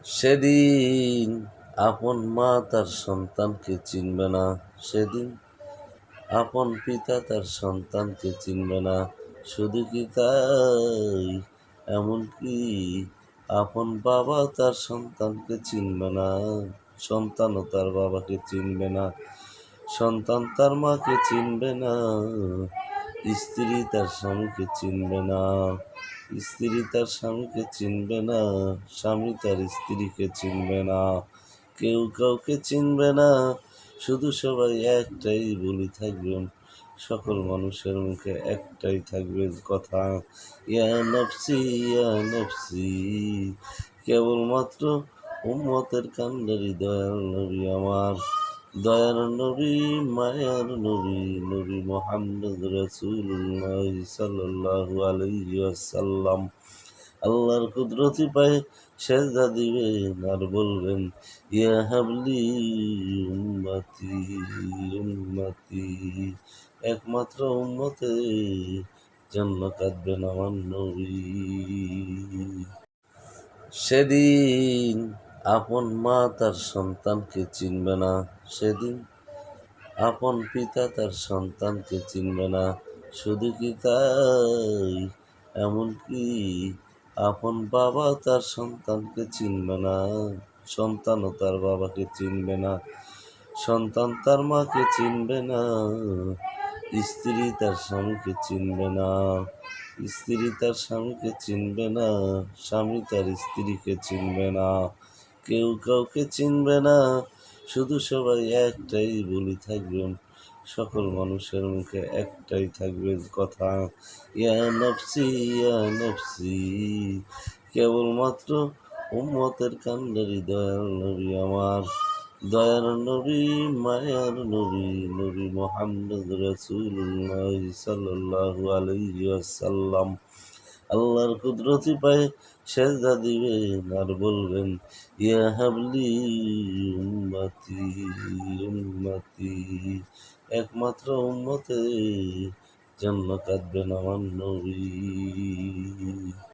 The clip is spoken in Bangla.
সেদিন আপন মা তার সন্তানকে চিনবে না। সেদিন আপন পিতা তার সন্তানকে চিনবে না। শুধু কি তাই, এমনকি আপন বাবা তার সন্তানকে চিনবে না। সন্তানও তার বাবাকে চিনবে না। সন্তান তার মাকে চিনবে না। স্ত্রী তার স্বামীকে চিনবে না। স্ত্রী তার স্বামীকে চিনবে না। স্বামী তার স্ত্রীকে চিনবে না। কেউ কাউকে চিনবে না। শুধু সবাই একটাই বলি থাকবেন, সকল মানুষের মুখে একটাই থাকবে কথা, ইয়া নফসি ইয়া নফসি। কেবলমাত্র উম্মতের কান্ডারি দয়াল নবী আমার, দয়ার নবী, মায়ার নবী, নবী মুহাম্মদ রাসূলুল্লাহ সাল্লাল্লাহু আলাইহি ওয়াসাল্লাম আল্লাহর কুদরতি পায়ে সেজদা দিবেন আর বলবেন, ইয়া হাবলি উম্মতি উম্মতি। একমাত্র উম্মতে জন্য কাঁদবেন আমার নবী। সেদিন আপন মা তার সন্তানকে চিনবে না। সেদিন আপন পিতা তার সন্তানকে চিনবে না। শুধু কি তাই, এমনকি আপন বাবা তার সন্তানকে চিনবে না। সন্তানও তার বাবাকে চিনবে না। সন্তান তার মাকে চিনবে না। স্ত্রী তার স্বামীকে চিনবে না। স্ত্রী তার স্বামীকে চিনবে না। স্বামী তার স্ত্রীকে চিনবে না। কেউ কাউকে চিনবে না। শুধু সবাই একটাই বলি থাকবেন, সকল মানুষের মুখে একটাই থাকবে কথা, ইয়া নফসি ইয়া নফসি। কেবলমাত্র উম্মতের কান্ডারি দয়াল নবী আমার, দয়ার নবী, মায়ার নবী, নবী মুহাম্মদ রাসূলুল্লাহ সাল্লাল্লাহু আলাইহি ওয়াসাল্লাম আল্লাহর কুদরতি পায়ে সেজদা দিবেন আর বলবেন, ইয়া হাবলি উম্মতি উম্মতি। একমাত্র উম্মতে জন্য কাঁদবেন আমার নবী।